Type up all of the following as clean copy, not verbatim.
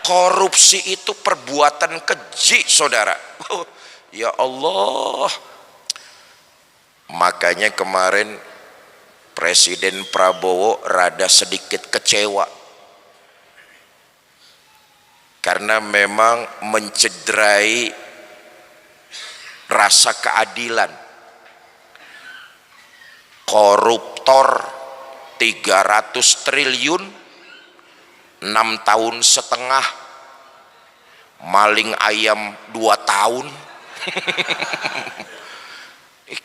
korupsi itu perbuatan keji, saudara. Ya Allah. Makanya kemarin Presiden Prabowo rada sedikit kecewa karena memang mencederai rasa keadilan. Koruptor 300 triliun 6 tahun setengah, maling ayam 2 tahun.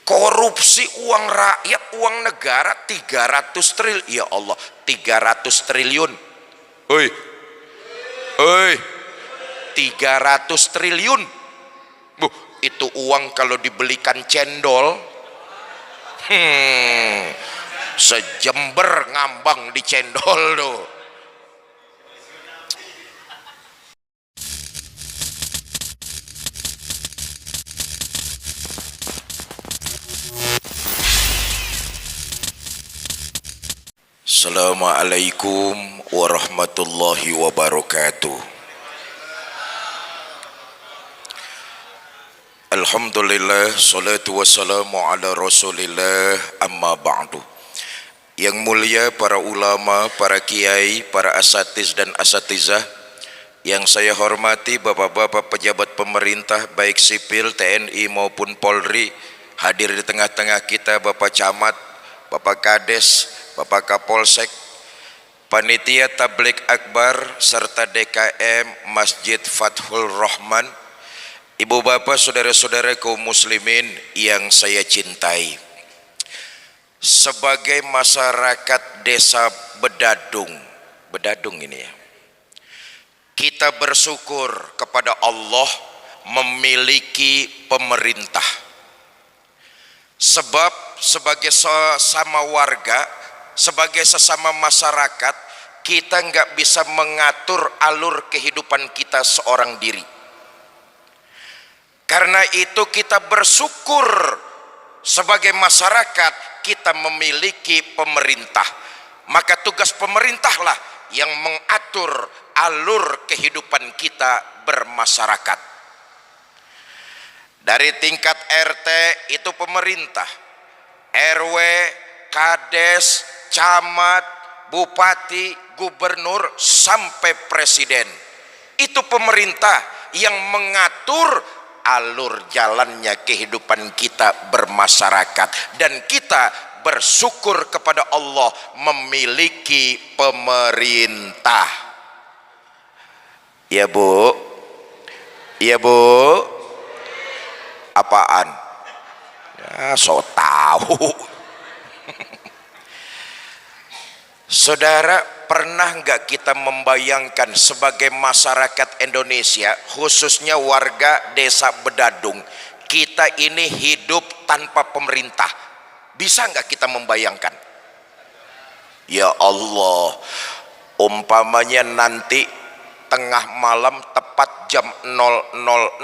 Korupsi uang rakyat, uang negara 300 triliun. Ya Allah, 300 triliun. Hoi, hoi, 300 triliun. Itu uang kalau dibelikan cendol, sejember ngambang di cendol tuh. Assalamualaikum warahmatullahi wabarakatuh. Alhamdulillah, salatu wassalamu ala rasulillah, amma ba'du. Yang mulia para ulama, para kiai, para asatiz dan asatizah, yang saya hormati bapak-bapak pejabat pemerintah baik sipil, TNI maupun Polri, hadir di tengah-tengah kita Bapak Camat, Bapak Kades, Bapak Kapolsek, Panitia Tabligh Akbar serta DKM Masjid Fathul Rahman, ibu bapak, saudara-saudara kaum muslimin yang saya cintai. Sebagai masyarakat desa Bedadung ini ya, kita bersyukur kepada Allah memiliki pemerintah. Sebab sebagai sesama warga, sebagai sesama masyarakat, kita nggak bisa mengatur alur kehidupan kita seorang diri. Karena itu kita bersyukur sebagai masyarakat kita memiliki pemerintah. Maka tugas pemerintahlah yang mengatur alur kehidupan kita bermasyarakat. Dari tingkat RT itu pemerintah, RW, Kades, Camat, Bupati, Gubernur, sampai Presiden. Itu pemerintah yang mengatur alur jalannya kehidupan kita bermasyarakat. Dan kita bersyukur kepada Allah memiliki pemerintah. Ya Bu, ya Bu, apaan? Ya, so tahu. Saudara, pernah nggak kita membayangkan sebagai masyarakat Indonesia, khususnya warga desa Bedadung, kita ini hidup tanpa pemerintah? Bisa nggak kita membayangkan? Ya Allah, umpamanya nanti tengah malam tepat jam 000,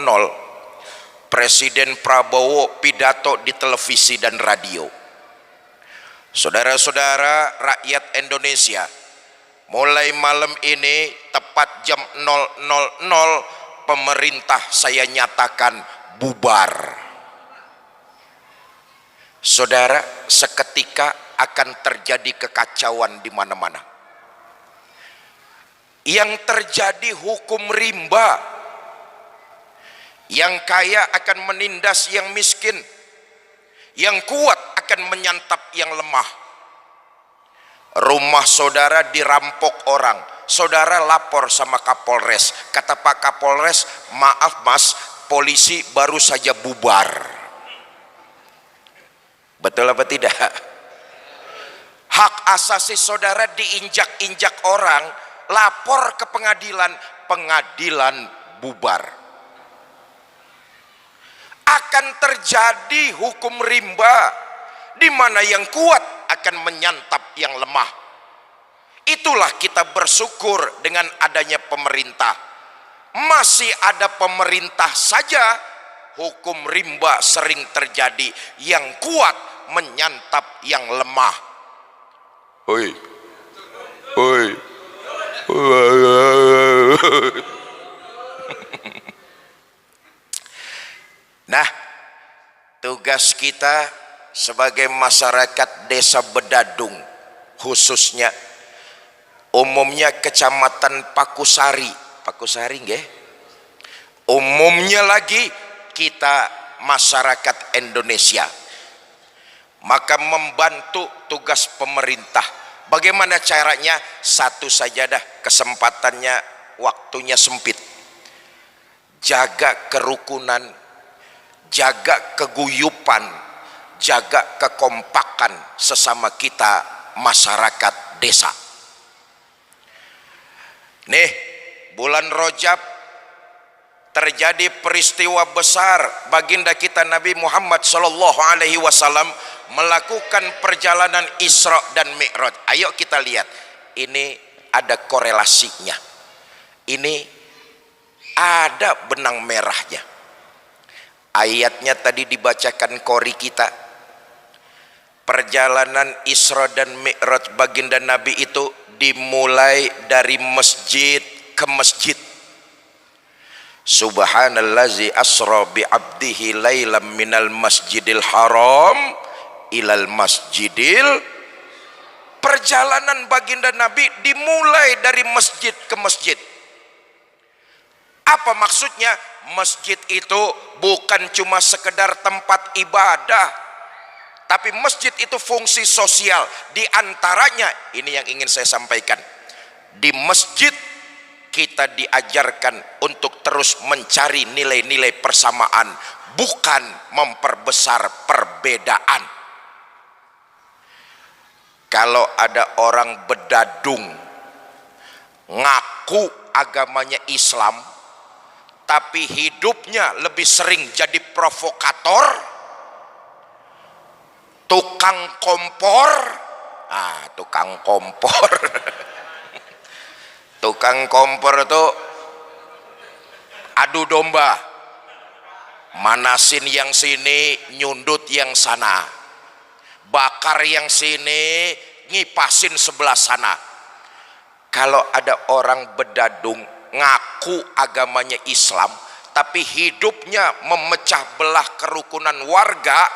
Presiden Prabowo pidato di televisi dan radio. Saudara-saudara rakyat Indonesia, mulai malam ini tepat jam 000 pemerintah saya nyatakan bubar. Saudara, seketika akan terjadi kekacauan di mana-mana. Yang terjadi hukum rimba. Yang kaya akan menindas yang miskin. Yang kuat akan menyantap yang lemah. Rumah saudara dirampok orang, saudara lapor sama Kapolres. Kata Pak Kapolres, maaf mas, polisi baru saja bubar. Betul apa tidak? Hak asasi saudara diinjak-injak orang, lapor ke pengadilan, pengadilan bubar. Akan terjadi hukum rimba, di mana yang kuat akan menyantap yang lemah. Itulah kita bersyukur dengan adanya pemerintah. Masih ada pemerintah saja, hukum rimba sering terjadi. Yang kuat menyantap yang lemah. Hoi, hoi, Nah, tugas kita sebagai masyarakat desa Bedadung, khususnya umumnya kecamatan Pakusari nggih, umumnya lagi kita masyarakat Indonesia, maka membantu tugas pemerintah. Bagaimana caranya? Satu saja dah, kesempatannya, waktunya sempit. Jaga kerukunan, jaga keguyupan, jaga kekompakan sesama kita masyarakat desa. Nih, bulan Rajab terjadi peristiwa besar. Baginda kita Nabi Muhammad sallallahu alaihi wasallam melakukan perjalanan Isra dan Mi'raj. Ayo kita lihat, ini ada korelasinya, ini ada benang merahnya. Ayatnya tadi dibacakan kori kita. Perjalanan Isra dan Mi'raj baginda Nabi itu dimulai dari masjid ke masjid. Subhanallazi asra bi 'abdihi lailam minal masjidil haram ilal masjidil. Perjalanan baginda Nabi dimulai dari masjid ke masjid. Apa maksudnya? Masjid itu bukan cuma sekedar tempat ibadah, tapi masjid itu fungsi sosial. Di antaranya ini yang ingin saya sampaikan. Di masjid kita diajarkan untuk terus mencari nilai-nilai persamaan, bukan memperbesar perbedaan. Kalau ada orang Bedadung ngaku agamanya Islam, tapi hidupnya lebih sering jadi provokator, tukang kompor. Tukang kompor tukang kompor itu adu domba, manasin yang sini, nyundut yang sana, bakar yang sini, ngipasin sebelah sana. Kalau ada orang Bedadung ngaku agamanya Islam, tapi hidupnya memecah belah kerukunan warga,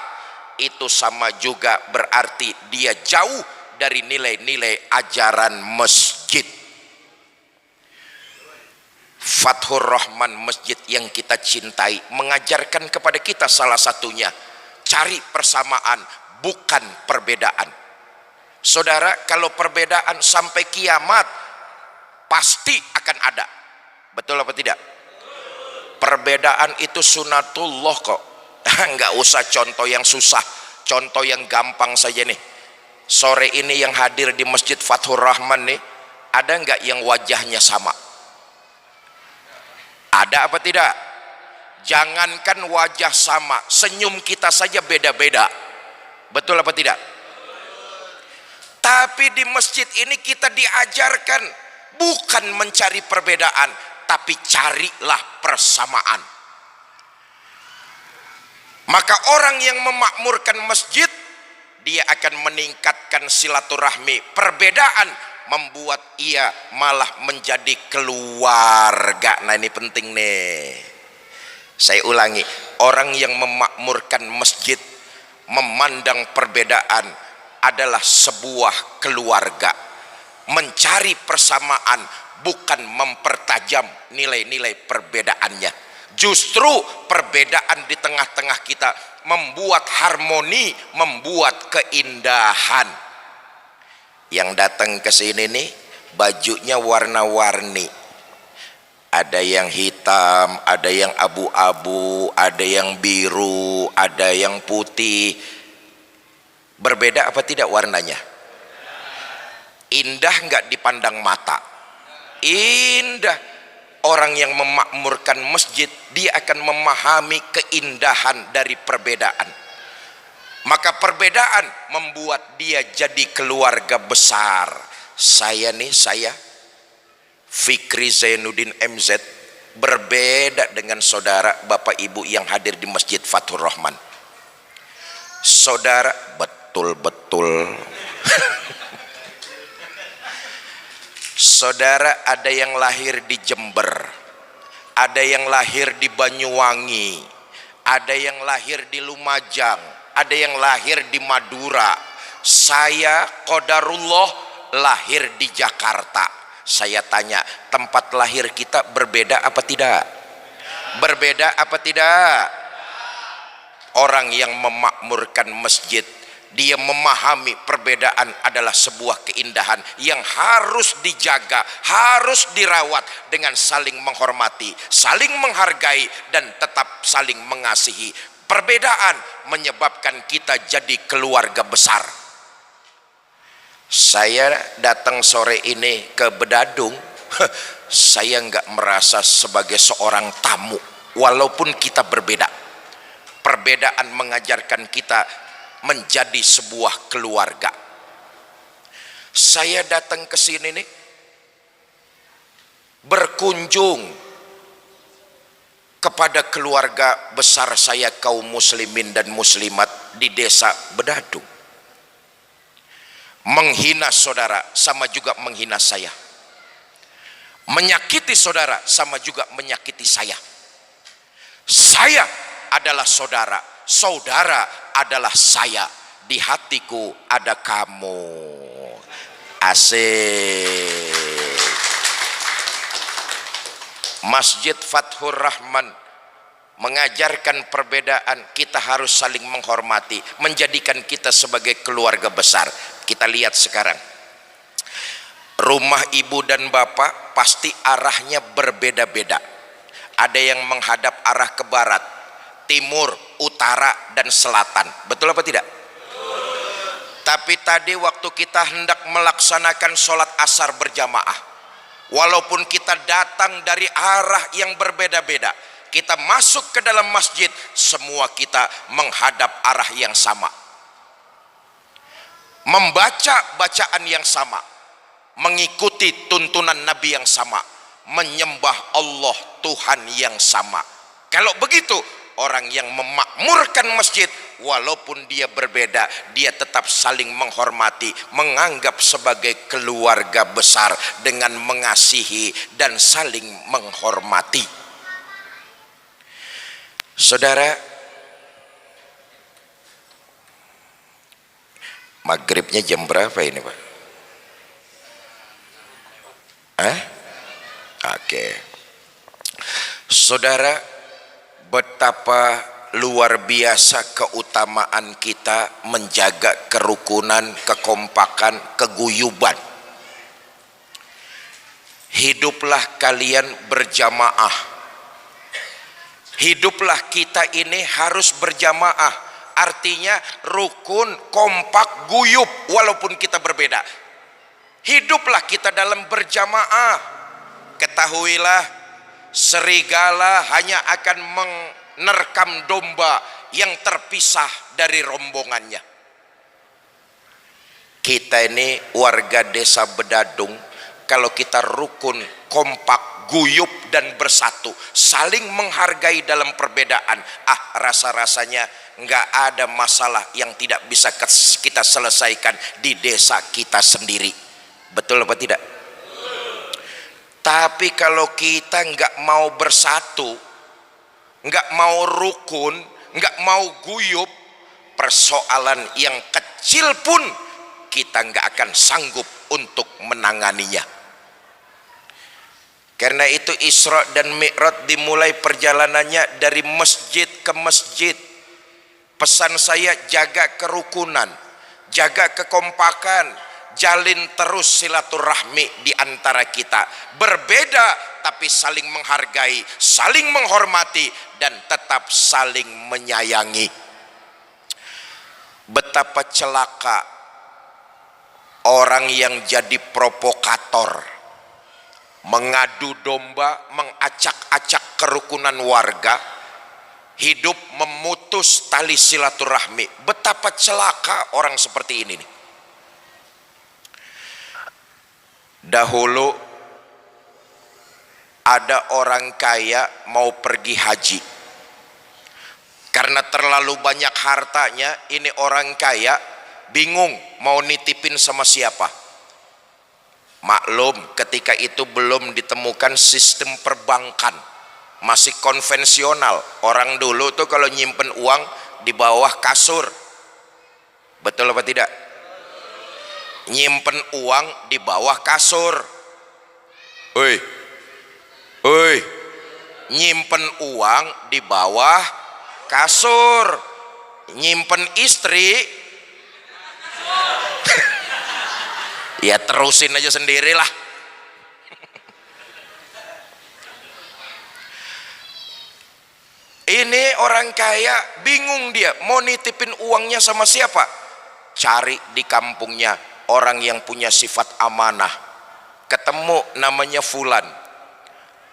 itu sama juga berarti dia jauh dari nilai-nilai ajaran masjid. Fathur Rahman, masjid yang kita cintai, mengajarkan kepada kita salah satunya, cari persamaan, bukan perbedaan. Saudara, kalau perbedaan sampai kiamat pasti akan ada. Betul apa tidak? Perbedaan itu sunatullah kok. Enggak usah contoh yang susah, contoh yang gampang saja nih. Sore ini yang hadir di Masjid Fathur Rahman nih, ada enggak yang wajahnya sama? Ada apa tidak? Jangankan wajah sama, senyum kita saja beda-beda. Betul apa tidak? Tapi di masjid ini kita diajarkan bukan mencari perbedaan, tapi carilah persamaan. Maka orang yang memakmurkan masjid, dia akan meningkatkan silaturahmi. Perbedaan membuat ia malah menjadi keluarga. Nah, ini penting nih. Saya ulangi, orang yang memakmurkan masjid memandang perbedaan adalah sebuah keluarga. Mencari persamaan, bukan mempertajam nilai-nilai perbedaannya. Justru perbedaan di tengah-tengah kita membuat harmoni, membuat keindahan. Yang datang ke sini nih bajunya warna-warni. Ada yang hitam, ada yang abu-abu, ada yang biru, ada yang putih. Berbeda apa tidak warnanya? Indah nggak dipandang mata? Indah. Orang yang memakmurkan masjid, dia akan memahami keindahan dari perbedaan. Maka perbedaan membuat dia jadi keluarga besar. Saya Fikri Zainuddin MZ, berbeda dengan saudara bapak ibu yang hadir di Masjid Fathur Rahman. Saudara, betul-betul Saudara, ada yang lahir di Jember, ada yang lahir di Banyuwangi, ada yang lahir di Lumajang, ada yang lahir di Madura. Saya qadarullah lahir di Jakarta. Saya tanya, tempat lahir kita berbeda apa tidak? Berbeda apa tidak? Orang yang memakmurkan masjid, dia memahami perbedaan adalah sebuah keindahan yang harus dijaga, harus dirawat dengan saling menghormati, saling menghargai, dan tetap saling mengasihi. Perbedaan menyebabkan kita jadi keluarga besar. Saya datang sore ini ke Bedadung, saya nggak merasa sebagai seorang tamu, walaupun kita berbeda. Perbedaan mengajarkan kita menjadi sebuah keluarga. Saya datang ke sini nih berkunjung kepada keluarga besar saya, kaum muslimin dan muslimat di desa Bedadung. Menghina saudara sama juga menghina saya. Menyakiti saudara sama juga menyakiti saya. Saya adalah saudara, saudara adalah saya, di hatiku ada kamu. Asik. Masjid Fathur Rahman mengajarkan perbedaan, kita harus saling menghormati, menjadikan kita sebagai keluarga besar. Kita lihat sekarang, rumah ibu dan bapak pasti arahnya berbeda-beda. Ada yang menghadap arah ke barat, timur, utara, dan selatan. Betul apa tidak? Tapi tadi waktu kita hendak melaksanakan sholat asar berjamaah, walaupun kita datang dari arah yang berbeda-beda, kita masuk ke dalam masjid, semua kita menghadap arah yang sama, membaca bacaan yang sama, mengikuti tuntunan Nabi yang sama, menyembah Allah Tuhan yang sama. Kalau begitu, orang yang memakmurkan masjid, walaupun dia berbeda, dia tetap saling menghormati, menganggap sebagai keluarga besar dengan mengasihi dan saling menghormati. Saudara, maghribnya jam berapa ini, Pak? Oke. Saudara, betapa luar biasa keutamaan kita menjaga kerukunan, kekompakan, keguyuban. Hiduplah kalian berjamaah. Hiduplah kita ini harus berjamaah. Artinya rukun, kompak, guyub walaupun kita berbeda. Hiduplah kita dalam berjamaah. Ketahuilah, serigala hanya akan menerkam domba yang terpisah dari rombongannya. Kita ini warga desa Bedadung, kalau kita rukun, kompak, guyub dan bersatu, saling menghargai dalam perbedaan, rasa-rasanya nggak ada masalah yang tidak bisa kita selesaikan di desa kita sendiri. Betul apa tidak? Tapi kalau kita nggak mau bersatu, nggak mau rukun, nggak mau guyub, persoalan yang kecil pun kita nggak akan sanggup untuk menanganinya. Karena itu Isra dan Mi'raj dimulai perjalanannya dari masjid ke masjid. Pesan saya, jaga kerukunan, jaga kekompakan, jalin terus silaturahmi di antara kita. Berbeda tapi saling menghargai, saling menghormati, dan tetap saling menyayangi. Betapa celaka orang yang jadi provokator, mengadu domba, mengacak-acak kerukunan warga, hidup memutus tali silaturahmi. Betapa celaka orang seperti ini nih. Dahulu ada orang kaya mau pergi haji. Karena terlalu banyak hartanya, ini orang kaya bingung mau nitipin sama siapa. Maklum ketika itu belum ditemukan sistem perbankan, masih konvensional. Orang dulu tuh kalau nyimpen uang di bawah kasur, betul apa tidak? Nyimpen uang di bawah kasur. Woi, woi, nyimpen uang di bawah kasur. Nyimpen istri ya terusin aja sendirilah. Ini orang kaya bingung, dia mau nitipin uangnya sama siapa? Cari di kampungnya orang yang punya sifat amanah. Ketemu namanya Fulan.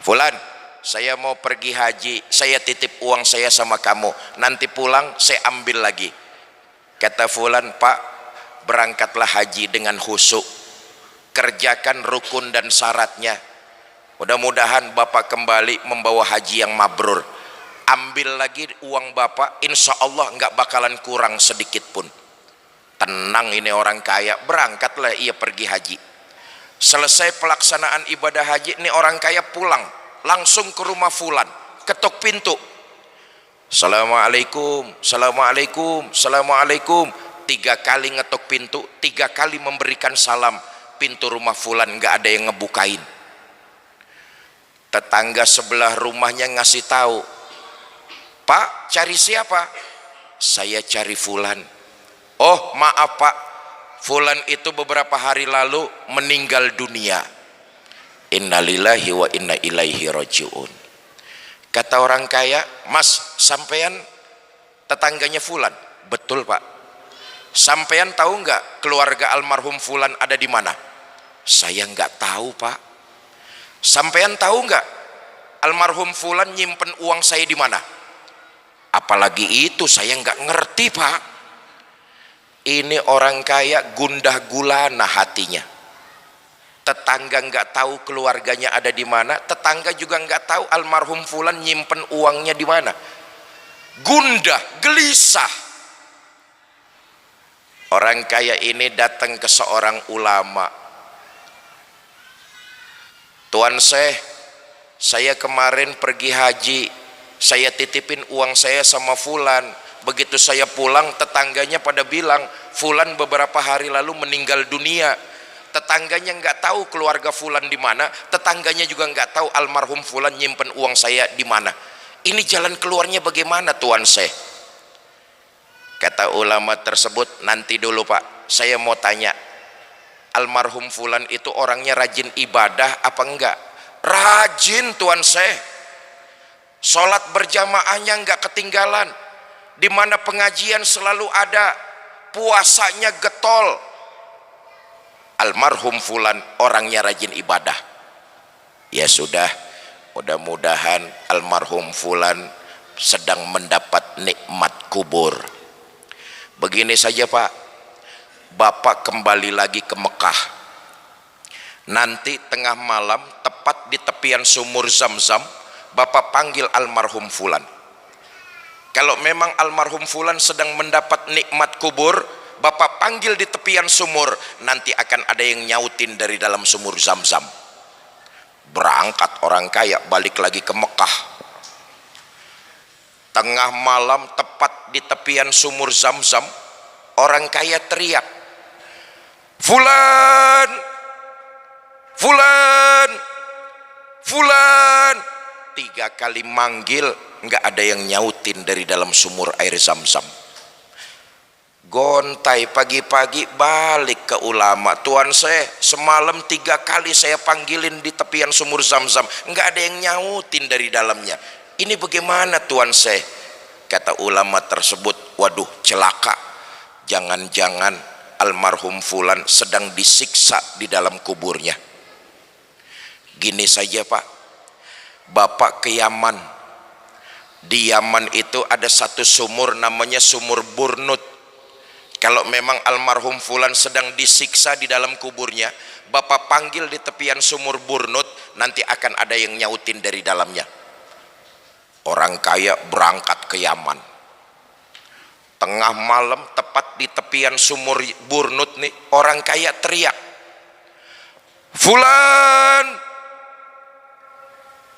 Fulan, saya mau pergi haji, saya titip uang saya sama kamu, nanti pulang saya ambil lagi. Kata Fulan, Pak, berangkatlah haji dengan khusyuk, kerjakan rukun dan syaratnya, mudah-mudahan bapak kembali membawa haji yang mabrur. Ambil lagi uang bapak, insya Allah nggak bakalan kurang sedikit pun. Tenang ini orang kaya, berangkatlah ia pergi haji. Selesai pelaksanaan ibadah haji, ini orang kaya pulang langsung ke rumah Fulan, ketuk pintu. Assalamualaikum, assalamualaikum, assalamualaikum. 3 kali ngetuk pintu, 3 kali memberikan salam. Pintu rumah Fulan nggak ada yang ngebukain. Tetangga sebelah rumahnya ngasih tahu, Pak, cari siapa? Saya cari Fulan. Oh maaf Pak, Fulan itu beberapa hari lalu meninggal dunia. Innalillahi wa inna ilaihi rajiun. Kata orang kaya, Mas, sampean tetangganya Fulan? Betul Pak. Sampean tahu nggak keluarga almarhum Fulan ada di mana? Saya nggak tahu Pak. Sampean tahu nggak almarhum Fulan nyimpen uang saya di mana? Apalagi itu saya nggak ngerti Pak. Ini orang kaya gundah gulana hatinya. Tetangga nggak tahu keluarganya ada di mana, tetangga juga nggak tahu almarhum Fulan nyimpen uangnya di mana. Gundah, gelisah. Orang kaya ini datang ke seorang ulama. Tuan Syekh, saya kemarin pergi haji, saya titipin uang saya sama Fulan. Begitu saya pulang, tetangganya pada bilang Fulan beberapa hari lalu meninggal dunia. Tetangganya nggak tahu keluarga Fulan di mana, tetangganya juga nggak tahu almarhum Fulan nyimpen uang saya di mana. Ini jalan keluarnya bagaimana Tuan Syekh? Kata ulama tersebut, nanti dulu Pak, saya mau tanya, almarhum Fulan itu orangnya rajin ibadah apa enggak? Rajin Tuan Syekh. Sholat berjamaahnya enggak ketinggalan, di mana pengajian selalu ada, puasanya getol. Almarhum Fulan orangnya rajin ibadah. Ya sudah, mudah-mudahan almarhum Fulan sedang mendapat nikmat kubur. Begini saja Pak, Bapak kembali lagi ke Mekah. Nanti tengah malam tepat di tepian sumur Zam-Zam, Bapak panggil almarhum Fulan. Kalau memang almarhum Fulan sedang mendapat nikmat kubur, Bapak panggil di tepian sumur, nanti akan ada yang nyautin dari dalam sumur Zam-Zam. Berangkat orang kaya balik lagi ke Mekah. Tengah malam tepat di tepian sumur Zam-Zam, orang kaya teriak, Fulan, Fulan, Fulan. 3 kali manggil, nggak ada yang nyautin dari dalam sumur air Zam-Zam. Gontai pagi-pagi balik ke ulama, Tuan Syekh, semalam 3 kali saya panggilin di tepian sumur Zam-Zam, nggak ada yang nyautin dari dalamnya. Ini bagaimana Tuan Syekh? Kata ulama tersebut, waduh celaka, jangan-jangan almarhum Fulan sedang disiksa di dalam kuburnya. Gini saja Pak, Bapak ke Yaman. Di Yaman itu ada satu sumur namanya sumur Burnut. Kalau memang almarhum Fulan sedang disiksa di dalam kuburnya, Bapak panggil di tepian sumur Burnut, nanti akan ada yang nyautin dari dalamnya. Orang kaya berangkat ke Yaman. Tengah malam tepat di tepian sumur Burnut nih, orang kaya teriak, Fulan,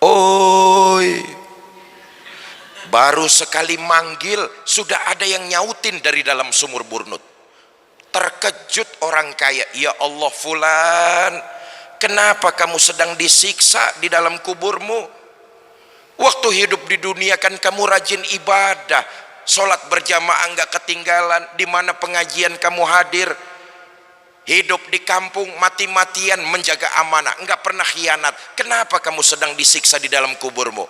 oi. Baru sekali manggil sudah ada yang nyautin dari dalam sumur burnut. Terkejut orang kaya, ya Allah fulan, kenapa kamu sedang disiksa di dalam kuburmu? Waktu hidup di dunia kan kamu rajin ibadah, sholat berjamaah enggak ketinggalan, di mana pengajian kamu hadir. Hidup di kampung mati-matian menjaga amanah, enggak pernah khianat. Kenapa kamu sedang disiksa di dalam kuburmu?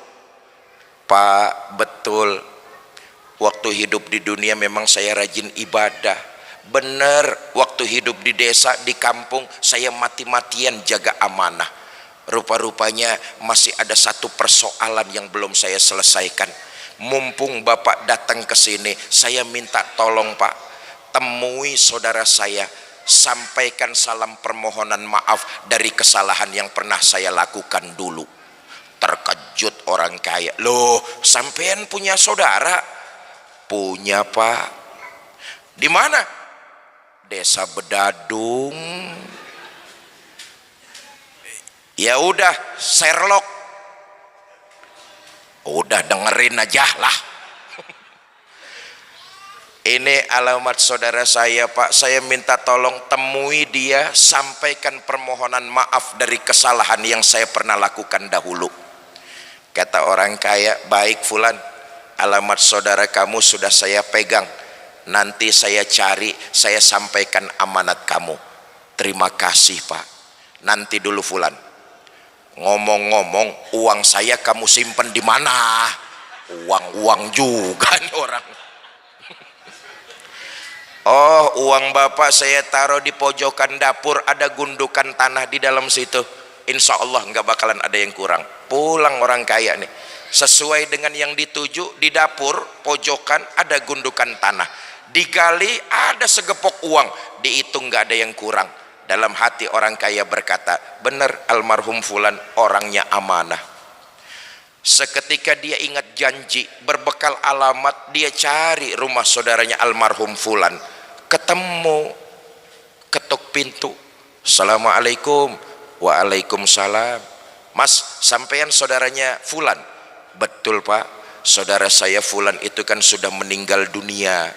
Pak, betul. Waktu hidup di dunia memang saya rajin ibadah. Benar, waktu hidup di desa, di kampung, saya mati-matian jaga amanah. Rupa-rupanya masih ada satu persoalan yang belum saya selesaikan. Mumpung Bapak datang ke sini, saya minta tolong Pak, temui saudara saya, sampaikan salam permohonan maaf dari kesalahan yang pernah saya lakukan dulu. Terkejut orang kaya, loh sampean punya saudara? Punya Pak. Di mana? Desa Bedadung. Ya udah, Sherlock, udah dengerin aja lah. Ini alamat saudara saya Pak, saya minta tolong temui dia, sampaikan permohonan maaf dari kesalahan yang saya pernah lakukan dahulu. Kata orang kaya, baik fulan, alamat saudara kamu sudah saya pegang, nanti saya cari, saya sampaikan amanat kamu. Terima kasih Pak. Nanti dulu fulan, ngomong-ngomong uang saya kamu simpen di mana? Uang juga nih orang. Oh, uang Bapak saya taruh di pojokan dapur, ada gundukan tanah di dalam situ. Insya Allah nggak bakalan ada yang kurang. Pulang orang kaya nih, sesuai dengan yang dituju. Di dapur pojokan ada gundukan tanah, digali ada segepok uang, dihitung nggak ada yang kurang. Dalam hati orang kaya berkata, benar almarhum fulan orangnya amanah. Seketika dia ingat janji, berbekal alamat dia cari rumah saudaranya almarhum fulan. Ketemu, ketuk pintu, assalamualaikum. Waalaikumsalam. Mas, sampean saudaranya fulan? Betul Pak, saudara saya fulan itu kan sudah meninggal dunia.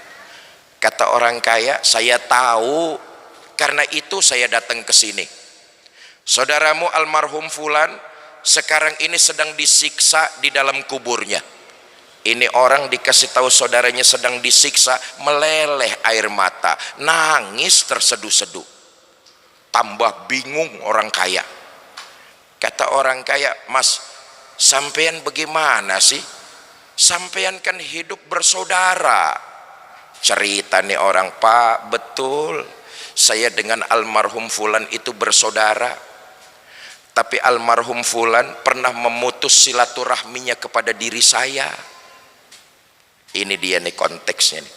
Kata orang kaya, saya tahu, karena itu saya datang ke sini. Saudaramu almarhum fulan sekarang ini sedang disiksa di dalam kuburnya. Ini orang dikasih tahu saudaranya sedang disiksa, meleleh air mata, nangis terseduh-seduh. Tambah bingung orang kaya. Kata orang kaya, Mas, sampean bagaimana sih? Sampean kan hidup bersaudara. Cerita nih orang, Pak, betul, saya dengan almarhum fulan itu bersaudara. Tapi almarhum fulan pernah memutus silaturahminya kepada diri saya. Ini dia nih konteksnya nih.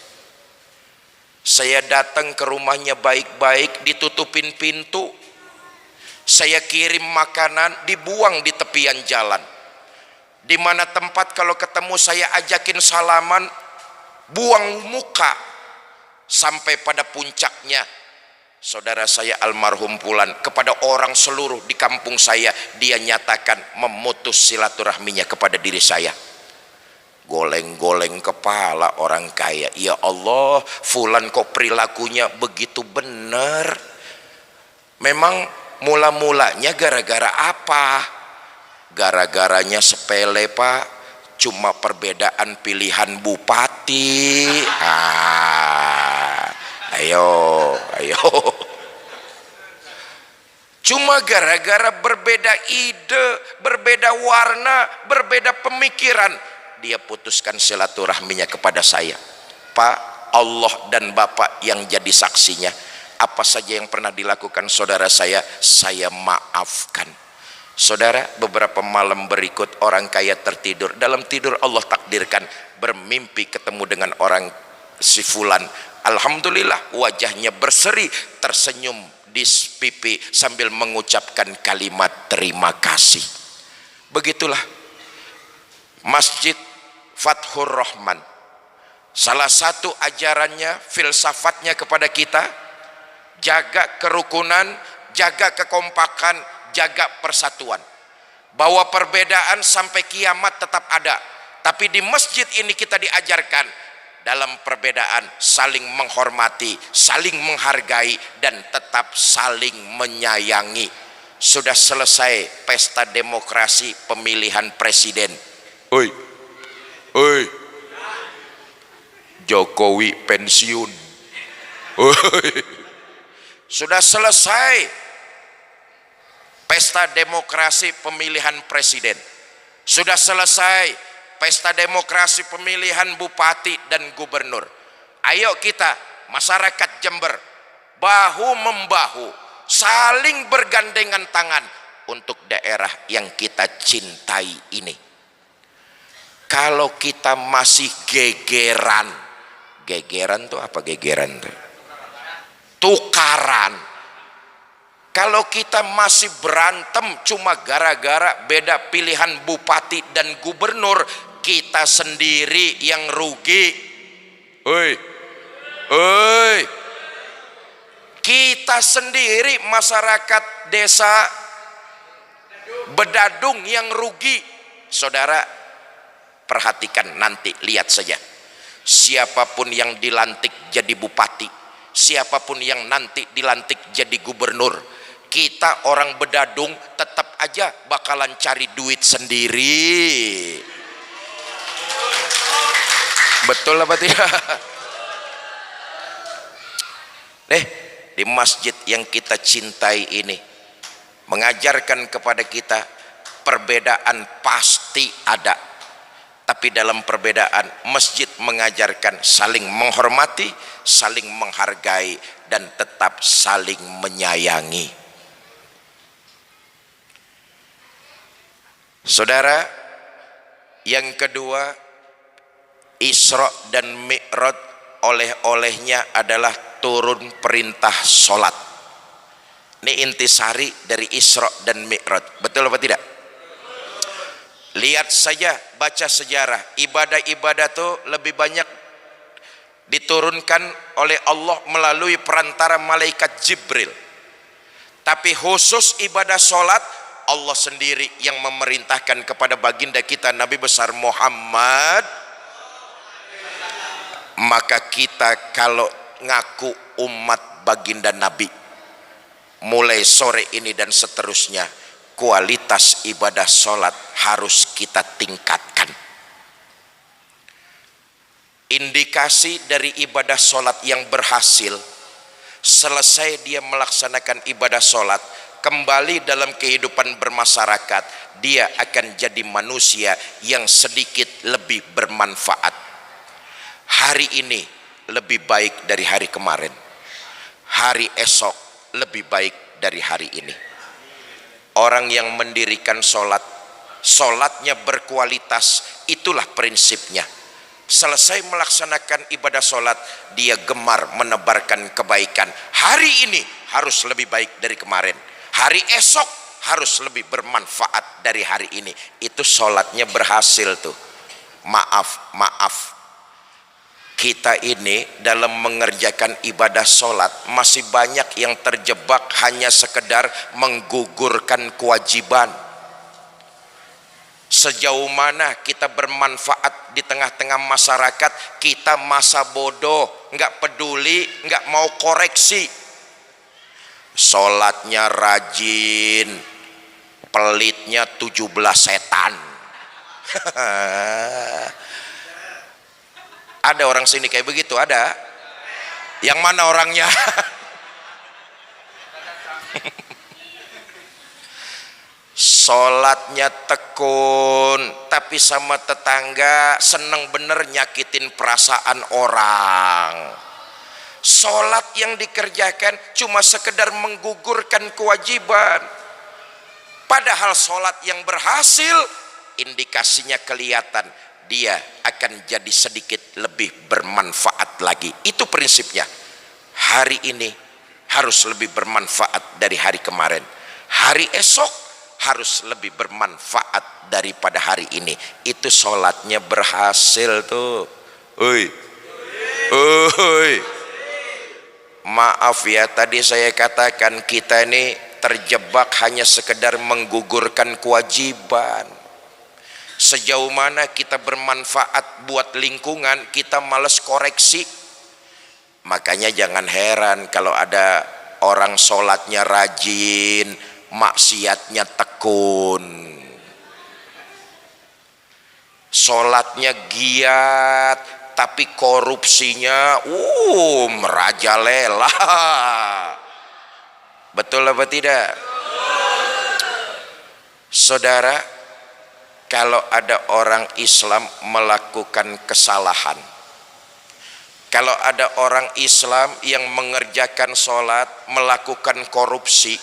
Saya datang ke rumahnya baik-baik, ditutupin pintu. Saya kirim makanan, dibuang di tepian jalan. Di mana tempat kalau ketemu saya ajakin salaman, buang muka. Sampai pada puncaknya, saudara saya almarhum fulan kepada orang seluruh di kampung saya, dia nyatakan memutus silaturahminya kepada diri saya. Goleng-goleng kepala orang kaya, ya Allah, fulan kok perilakunya begitu benar. Memang mula-mulanya gara-gara apa? Gara-garanya sepele Pak, cuma perbedaan pilihan bupati. Ayo cuma gara-gara berbeda ide, berbeda warna, berbeda pemikiran, dia putuskan silaturahminya kepada saya. Pak, Allah dan Bapak yang jadi saksinya, apa saja yang pernah dilakukan saudara saya maafkan. Saudara, beberapa malam berikut orang kaya tertidur. Dalam tidur Allah takdirkan bermimpi ketemu dengan orang si fulan. Alhamdulillah wajahnya berseri, tersenyum di pipi sambil mengucapkan kalimat terima kasih. Begitulah Masjid Fathur Rahman. Salah satu ajarannya, filsafatnya kepada kita, jaga kerukunan, jaga kekompakan, jaga persatuan. Bahwa perbedaan sampai kiamat tetap ada, tapi di masjid ini kita diajarkan dalam perbedaan saling menghormati, saling menghargai, dan tetap saling menyayangi. Sudah selesai pesta demokrasi pemilihan presiden. Oi, oi, Jokowi pensiun. Oi. Sudah selesai pesta demokrasi pemilihan presiden. Sudah selesai pesta demokrasi pemilihan bupati dan gubernur. Ayo kita masyarakat Jember bahu membahu, saling bergandengan tangan untuk daerah yang kita cintai ini. Kalau kita masih gegeran tuh apa gegeran tuh? Tukaran. Kalau kita masih berantem cuma gara-gara beda pilihan bupati dan gubernur, kita sendiri yang rugi. Oi, oi, kita sendiri masyarakat desa Bedadung yang rugi. Saudara, perhatikan nanti, lihat saja. Siapapun yang dilantik jadi bupati, siapapun yang nanti dilantik jadi gubernur, kita orang Bedadung tetap aja bakalan cari duit sendiri. Betul apa tidak? Di masjid yang kita cintai ini mengajarkan kepada kita perbedaan pasti ada, tapi dalam perbedaan masjid mengajarkan saling menghormati, saling menghargai, dan tetap saling menyayangi. Saudara, yang kedua, Isra dan Mi'raj oleh-olehnya adalah turun perintah sholat. Ini intisari dari Isra dan Mi'raj. Betul apa tidak? Lihat saja, baca sejarah. Ibadah-ibadah itu lebih banyak diturunkan oleh Allah melalui perantara malaikat Jibril. Tapi khusus ibadah sholat, Allah sendiri yang memerintahkan kepada baginda kita Nabi besar Muhammad. Maka kita kalau ngaku umat baginda Nabi, mulai sore ini dan seterusnya, kualitas ibadah sholat harus kita tingkatkan. Indikasi dari ibadah sholat yang berhasil, selesai dia melaksanakan ibadah sholat, kembali dalam kehidupan bermasyarakat, dia akan jadi manusia yang sedikit lebih bermanfaat. Hari ini lebih baik dari hari kemarin, hari esok lebih baik dari hari ini. Orang yang mendirikan sholat, sholatnya berkualitas, itulah prinsipnya. Selesai melaksanakan ibadah sholat, dia gemar menebarkan kebaikan. Hari ini harus lebih baik dari kemarin, hari esok harus lebih bermanfaat dari hari ini. Itu sholatnya berhasil tuh. Maaf, kita ini dalam mengerjakan ibadah sholat masih banyak yang terjebak hanya sekedar menggugurkan kewajiban. Sejauh mana kita bermanfaat di tengah-tengah masyarakat, kita masa bodoh, nggak peduli, nggak mau koreksi. Sholatnya rajin, pelitnya 17 setan. Ada orang sini kayak begitu, ada? Yang mana orangnya? Sholatnya tekun, tapi sama tetangga seneng bener nyakitin perasaan orang. Sholat yang dikerjakan cuma sekedar menggugurkan kewajiban. Padahal sholat yang berhasil, indikasinya kelihatan, dia akan jadi sedikit lebih bermanfaat lagi. Itu prinsipnya. Hari ini harus lebih bermanfaat dari hari kemarin, hari esok harus lebih bermanfaat daripada hari ini. Itu sholatnya berhasil tuh. Oi, oi. Maaf ya, tadi saya katakan kita ini terjebak hanya sekedar menggugurkan kewajiban. Sejauh mana kita bermanfaat buat lingkungan, kita males koreksi. Makanya jangan heran kalau ada orang sholatnya rajin, maksiatnya tekun. Sholatnya giat, tapi korupsinya merajalela. Betul apa tidak? Saudara, kalau ada orang Islam melakukan kesalahan, kalau ada orang Islam yang mengerjakan sholat melakukan korupsi,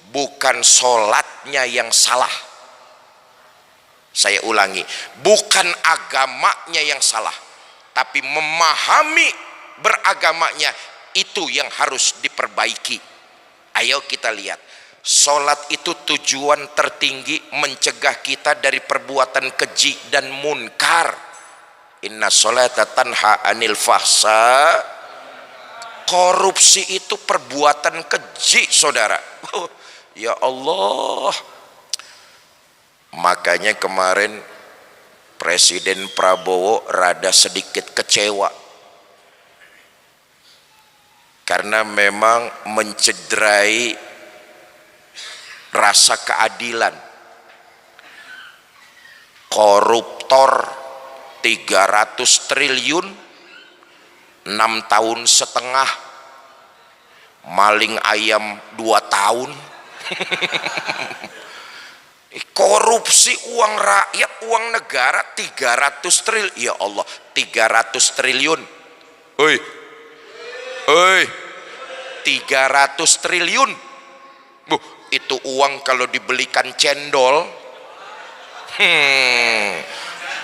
bukan sholatnya yang salah. Saya ulangi, bukan agamanya yang salah, tapi memahami beragamanya itu yang harus diperbaiki. Ayo kita lihat, sholat itu tujuan tertinggi mencegah kita dari perbuatan keji dan munkar. Inna sholata tanha anil fahsya. Korupsi itu perbuatan keji, saudara. Ya Allah. Makanya kemarin Presiden Prabowo rada sedikit kecewa karena memang mencederai rasa keadilan. Koruptor 300 triliun 6 tahun setengah, maling ayam 2 tahun. Korupsi uang rakyat, uang negara 300 triliun. Ya Allah, 300 triliun. Hoi. 300 triliun. Itu uang kalau dibelikan cendol,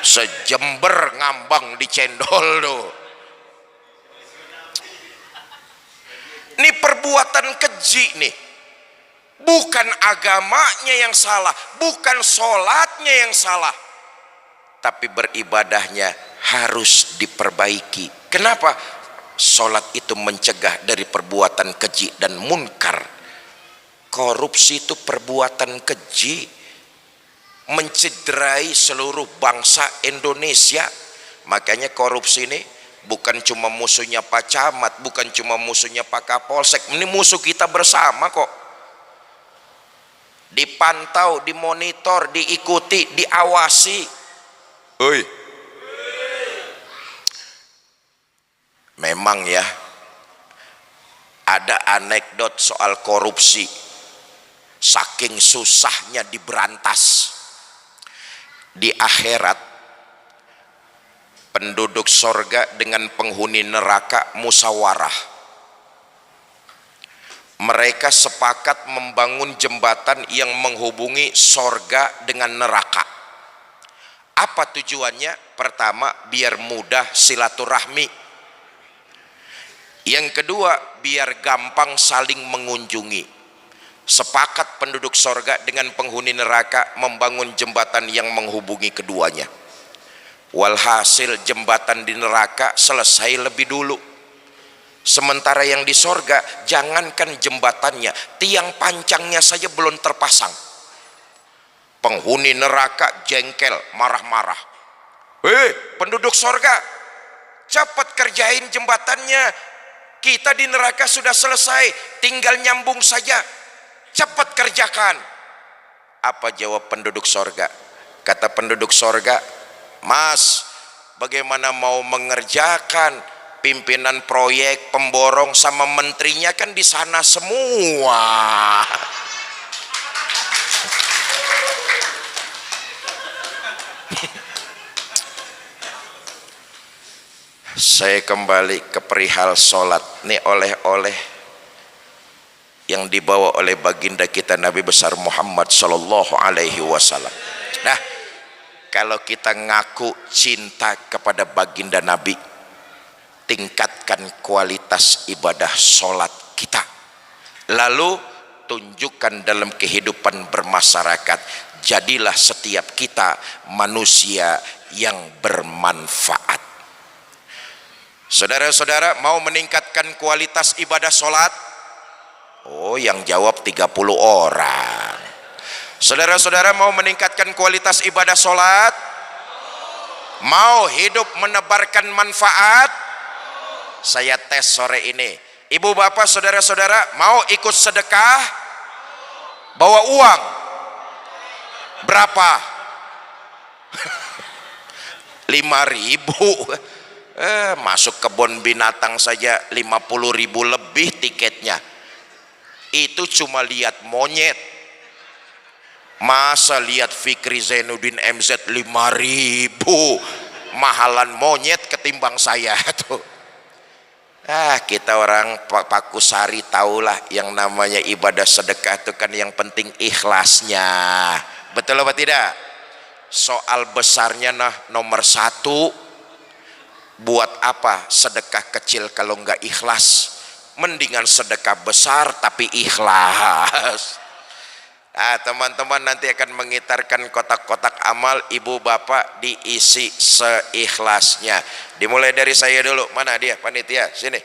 sejember ngambang di cendol tuh. Ini perbuatan keji nih. Bukan agamanya yang salah, bukan sholatnya yang salah, tapi beribadahnya harus diperbaiki. Kenapa? Sholat itu mencegah dari perbuatan keji dan munkar. Korupsi itu perbuatan keji, mencederai seluruh bangsa Indonesia. Makanya korupsi ini bukan cuma musuhnya Pak Camat, bukan cuma musuhnya Pak Kapolsek, ini musuh kita bersama kok. Dipantau, dimonitor, diikuti, diawasi. Memang ya, ada anekdot soal korupsi, saking susahnya diberantas. Di akhirat, penduduk sorga dengan penghuni neraka musyawarah. Mereka sepakat membangun jembatan yang menghubungi sorga dengan neraka. Apa tujuannya? Pertama, biar mudah silaturahmi. Yang kedua, biar gampang saling mengunjungi. Sepakat penduduk sorga dengan penghuni neraka membangun jembatan yang menghubungi keduanya. Walhasil jembatan di neraka selesai lebih dulu. Sementara yang di sorga, jangankan jembatannya, tiang pancangnya saja belum terpasang. Penghuni neraka jengkel, marah-marah. Penduduk sorga, cepat kerjain jembatannya. Kita di neraka sudah selesai, tinggal nyambung saja. Cepat kerjakan. Apa jawab penduduk sorga? Kata penduduk sorga, Mas, bagaimana mau mengerjakan? Pimpinan proyek, pemborong sama menterinya kan di sana semua. Saya kembali ke perihal sholat. Ini oleh-oleh yang dibawa oleh baginda kita Nabi besar Muhammad sallallahu alaihi wasallam. Nah, kalau kita ngaku cinta kepada baginda Nabi, tingkatkan kualitas ibadah sholat kita, lalu tunjukkan dalam kehidupan bermasyarakat. Jadilah setiap kita manusia yang bermanfaat. Saudara-saudara, mau meningkatkan meningkatkan kualitas ibadah sholat? Oh, yang jawab 30 orang. Saudara-saudara mau meningkatkan kualitas ibadah sholat? Mau hidup menebarkan manfaat? Saya tes sore ini. Ibu bapak saudara-saudara mau ikut sedekah? Bawa uang berapa? 5.000. Masuk kebun binatang saja 50.000 lebih tiketnya. Itu cuma lihat monyet. Masa lihat Fikri Zainuddin MZ 5.000, mahalan monyet ketimbang saya tuh. Kita orang Pakusari tahulah yang namanya ibadah sedekah itu kan yang penting ikhlasnya. Betul apa tidak? Soal besarnya nomor 1. Buat apa sedekah kecil kalau enggak ikhlas? Mendingan sedekah besar tapi ikhlas. Teman-teman nanti akan mengitarkan kotak-kotak amal, ibu bapak diisi seikhlasnya. Dimulai dari saya dulu. Mana dia panitia? Sini.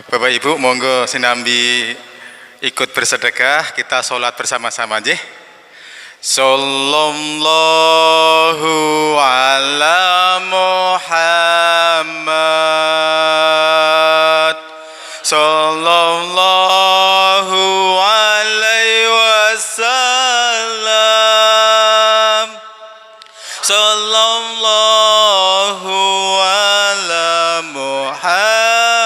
Bapak Ibu, monggo sinambi ikut bersedekah, kita sholat bersama-sama aja. Sallallahu ala Muhammad, sallallahu alaihi wasallam, sallallahu ala Muhammad,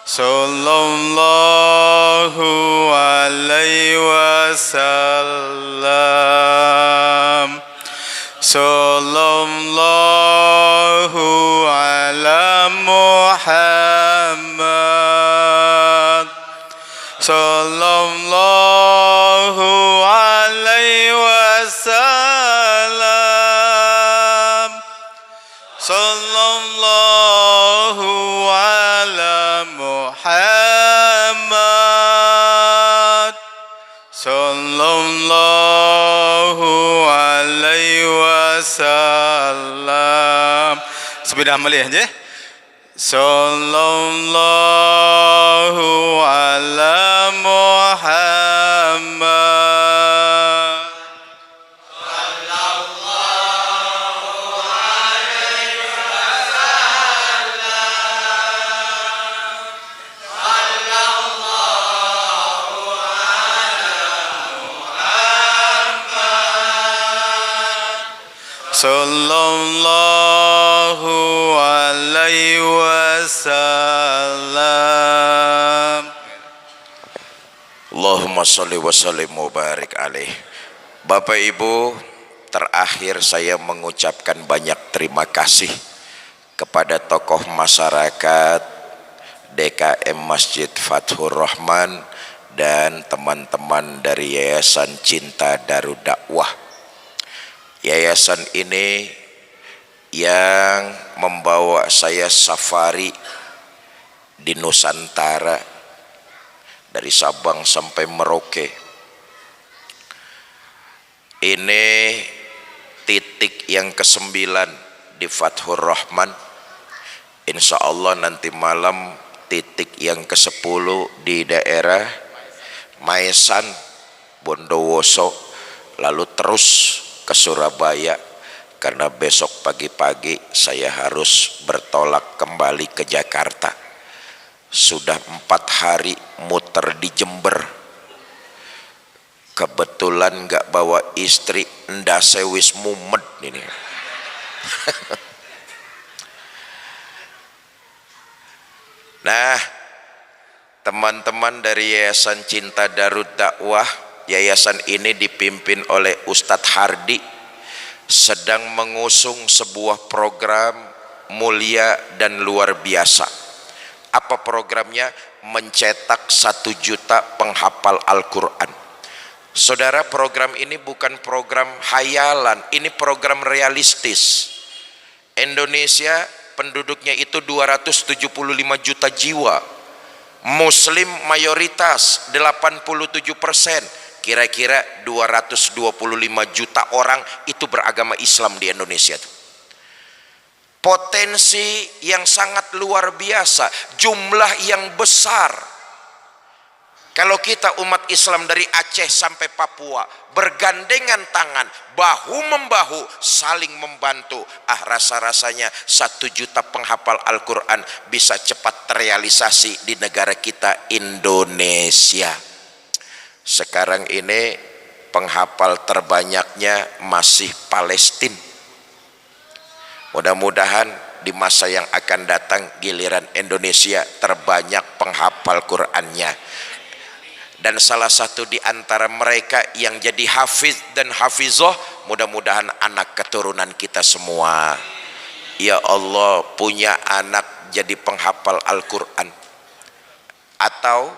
sallallahu alaihi wasallam, sallallahu ala Muhammad, sallallahu alaihi wasallam, sallallahu ala Muhammad, sallallahu alaihi wasallam. Sebedah melih je. Sallallahu ala Muhammad, sallallahu alaihi wasallam. Allahumma sholli wa sallim wa barik alaih. Bapak Ibu, terakhir saya mengucapkan banyak terima kasih kepada tokoh masyarakat DKM Masjid Fathur Rahman dan teman-teman dari Yayasan Cinta Darud Dakwah. Yayasan ini yang membawa saya safari di Nusantara dari Sabang sampai Merauke. Ini titik yang ke-9 di Fathur Rahman. Insya Allah nanti malam titik yang ke-10 di daerah Maesan, Bondowoso, lalu terus ke Surabaya karena besok pagi-pagi saya harus bertolak kembali ke Jakarta. Sudah 4 hari muter di Jember. Kebetulan nggak bawa istri, ndase wis mumet ini. Nah, teman-teman dari Yayasan Cinta Darud Dakwah, yayasan ini dipimpin oleh Ustadz Hardi, sedang mengusung sebuah program mulia dan luar biasa. Apa programnya? Mencetak 1 juta penghafal Al-Quran. Saudara, program ini bukan program hayalan, ini program realistis. Indonesia penduduknya itu 275 juta jiwa. Muslim mayoritas 87%, kira-kira 225 juta orang itu beragama Islam di Indonesia. Potensi yang sangat luar biasa, jumlah yang besar. Kalau kita umat Islam dari Aceh sampai Papua bergandengan tangan, bahu membahu, saling membantu, rasa-rasanya 1 juta penghafal Al-Quran bisa cepat terrealisasi di negara kita Indonesia. Sekarang ini penghafal terbanyaknya masih Palestina. Mudah-mudahan di masa yang akan datang giliran Indonesia terbanyak penghafal Qur'annya. Dan salah satu di antara mereka yang jadi hafiz dan hafizoh, mudah-mudahan anak keturunan kita semua. Ya Allah, punya anak jadi penghafal Al-Quran. Atau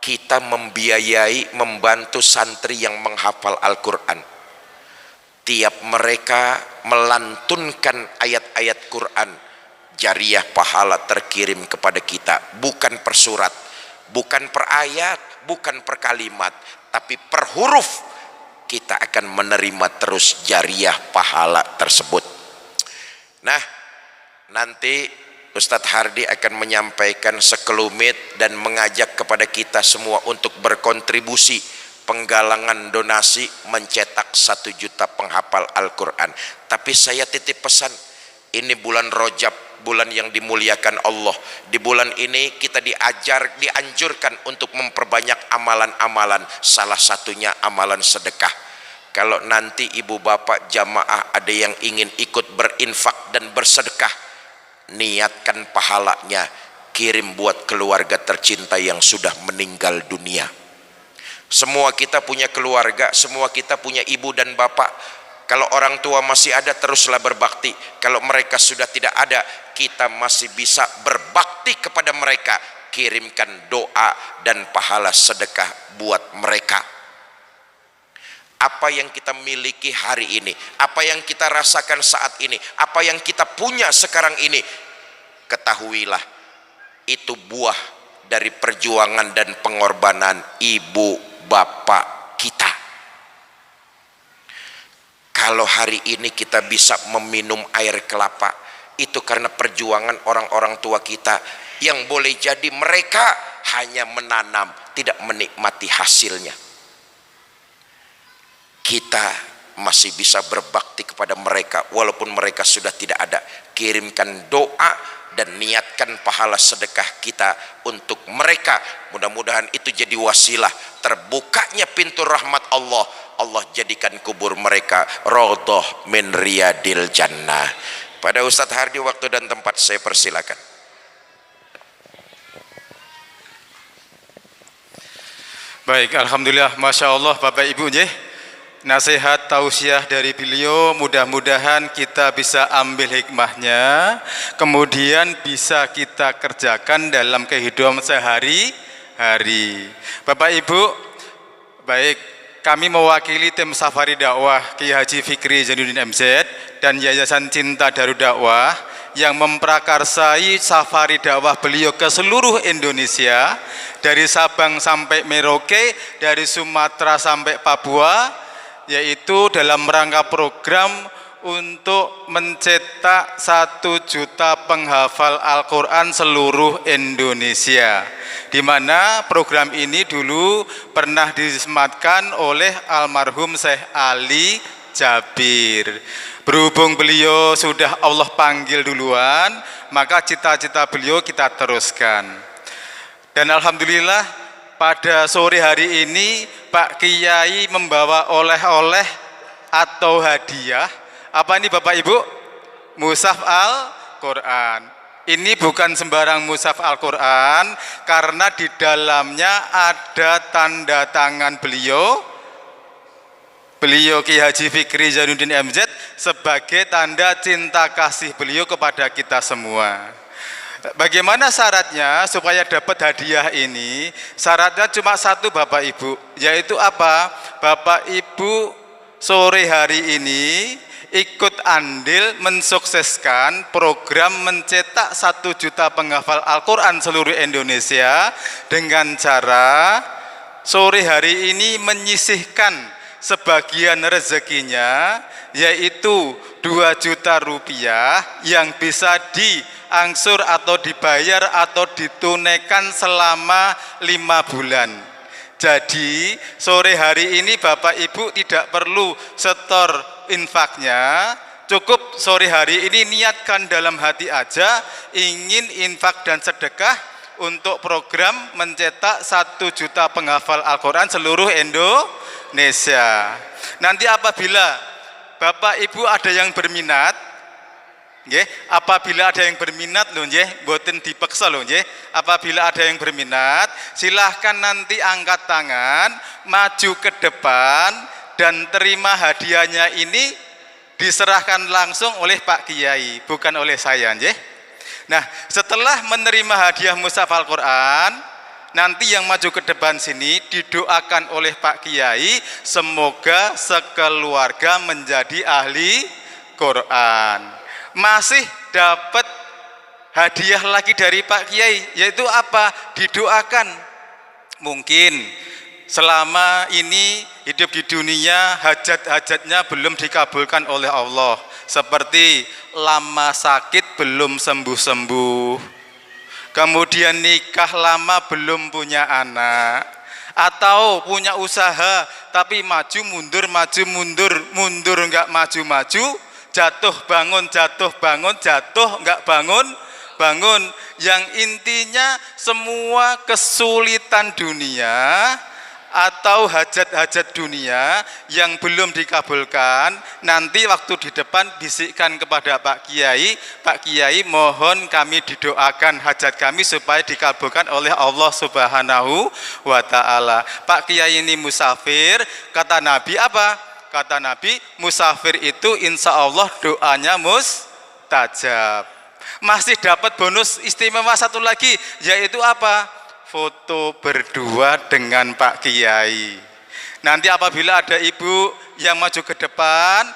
kita membiayai, membantu santri yang menghafal Al-Quran. Tiap mereka melantunkan ayat-ayat Quran, jariah pahala terkirim kepada kita, bukan per surat, bukan per ayat, bukan per kalimat, tapi per huruf. Kita akan menerima terus jariah pahala tersebut. Nah, nanti Ustadz Hardi akan menyampaikan sekelumit dan mengajak kepada kita semua untuk berkontribusi penggalangan donasi mencetak 1 juta penghafal Al-Quran. Tapi saya titip pesan, ini bulan Rajab, bulan yang dimuliakan Allah. Di bulan ini kita dianjurkan untuk memperbanyak amalan-amalan, salah satunya amalan sedekah. Kalau nanti ibu bapak jamaah ada yang ingin ikut berinfak dan bersedekah, niatkan pahalanya, kirim buat keluarga tercinta yang sudah meninggal dunia. Semua kita punya keluarga, semua kita punya ibu dan bapak. Kalau orang tua masih ada, teruslah berbakti. Kalau mereka sudah tidak ada, kita masih bisa berbakti kepada mereka. Kirimkan doa dan pahala sedekah buat mereka. Apa yang kita miliki hari ini, apa yang kita rasakan saat ini, apa yang kita punya sekarang ini, ketahuilah itu buah dari perjuangan dan pengorbanan ibu bapak kita. Kalau hari ini kita bisa meminum air kelapa, itu karena perjuangan orang-orang tua kita, yang boleh jadi mereka hanya menanam, tidak menikmati hasilnya. Kita masih bisa berbakti kepada mereka walaupun mereka sudah tidak ada. Kirimkan doa dan niatkan pahala sedekah kita untuk mereka. Mudah-mudahan itu jadi wasilah terbukanya pintu rahmat Allah. Allah jadikan kubur mereka raudhah min riyadil jannah. Pada Ustadz Hardi, waktu dan tempat saya persilakan. Baik, alhamdulillah, masya Allah Bapak Ibu. Nasihat tausiah dari beliau mudah-mudahan kita bisa ambil hikmahnya, kemudian bisa kita kerjakan dalam kehidupan sehari-hari. Bapak Ibu, baik, kami mewakili tim Safari Dakwah Kiai Haji Fikri Zainuddin MZ dan Yayasan Cinta Darul Dakwah yang memprakarsai safari dakwah beliau ke seluruh Indonesia, dari Sabang sampai Merauke, dari Sumatera sampai Papua, yaitu dalam rangka program untuk mencetak 1 juta penghafal Al-Quran seluruh Indonesia, di mana program ini dulu pernah disematkan oleh almarhum Syekh Ali Jabir. Berhubung beliau sudah Allah panggil duluan, maka cita-cita beliau kita teruskan. Dan alhamdulillah pada sore hari ini Pak Kiai membawa oleh-oleh atau hadiah. Apa ini Bapak Ibu? Mushaf Al-Quran. Ini bukan sembarang mushaf Al-Quran, karena di dalamnya ada tanda tangan beliau Kiai Haji Fikri Zainuddin MZ sebagai tanda cinta kasih beliau kepada kita semua. Bagaimana syaratnya supaya dapat hadiah ini? Syaratnya cuma satu Bapak Ibu, yaitu apa? Bapak Ibu sore hari ini ikut andil mensukseskan program mencetak 1 juta penghafal Al-Quran seluruh Indonesia dengan cara sore hari ini menyisihkan sebagian rezekinya, yaitu 2 juta rupiah yang bisa diangsur atau dibayar atau ditunaikan selama 5 bulan. Jadi sore hari ini Bapak Ibu tidak perlu setor infaknya, cukup sore hari ini niatkan dalam hati aja ingin infak dan sedekah untuk program mencetak 1 juta penghafal Al-Quran seluruh Indonesia. Nanti apabila Bapak Ibu ada yang berminat, apabila ada yang berminat loh, boten dipaksa loh, apabila ada yang berminat, silahkan nanti angkat tangan, maju ke depan dan terima hadiahnya ini diserahkan langsung oleh Pak Kiai, bukan oleh saya, Nah, setelah menerima hadiah mushaf Al-Quran, nanti yang maju ke depan sini didoakan oleh Pak Kiai, semoga sekeluarga menjadi ahli Quran. Masih dapat hadiah lagi dari Pak Kiai, yaitu apa? Didoakan. Mungkin selama ini hidup di dunia hajat-hajatnya belum dikabulkan oleh Allah, seperti lama sakit belum sembuh-sembuh, kemudian nikah lama belum punya anak, atau punya usaha tapi maju mundur nggak maju-maju, jatuh bangun jatuh nggak bangun. Yang intinya semua kesulitan dunia atau hajat-hajat dunia yang belum dikabulkan, nanti waktu di depan bisikkan kepada Pak Kiai, mohon kami didoakan hajat kami supaya dikabulkan oleh Allah Subhanahu wa ta'ala. Pak Kiai ini musafir, kata Nabi apa? Kata Nabi, musafir itu insya Allah doanya mustajab. Masih dapat bonus istimewa satu lagi, yaitu apa? Foto berdua dengan Pak Kiai. Nanti apabila ada ibu yang maju ke depan,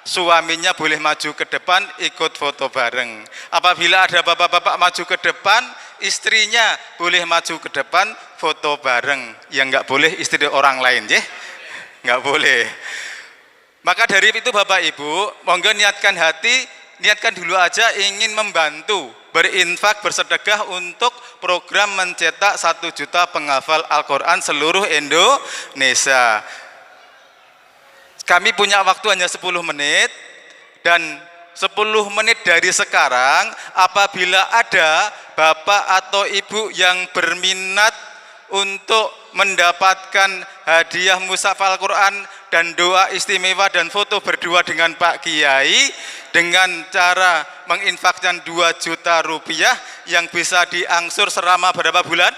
suaminya boleh maju ke depan ikut foto bareng. Apabila ada bapak-bapak maju ke depan, istrinya boleh maju ke depan foto bareng. Yang nggak boleh istri orang lain, nggak boleh. Maka dari itu Bapak Ibu, monggo niatkan dulu aja ingin membantu berinfak bersedekah untuk program mencetak 1 juta penghafal Al-Quran seluruh Indonesia. Kami punya waktu hanya 10 menit, dan 10 menit dari sekarang apabila ada bapak atau ibu yang berminat untuk mendapatkan hadiah mushaf Al-Quran dan doa istimewa dan foto berdua dengan Pak Kiai dengan cara menginfakkan 2 juta rupiah yang bisa diangsur selama berapa bulan?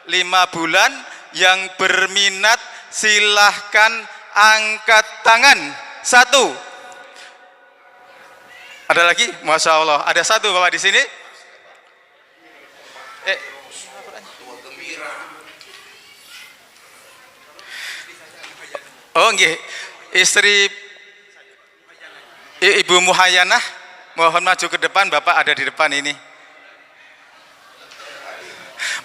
5 bulan. Yang berminat silahkan angkat tangan. 1. Ada lagi? Masya Allah, ada 1 Bapak di sini. Oh nggih, istri Ibu Muhayyanah, mohon maju ke depan, Bapak ada di depan ini.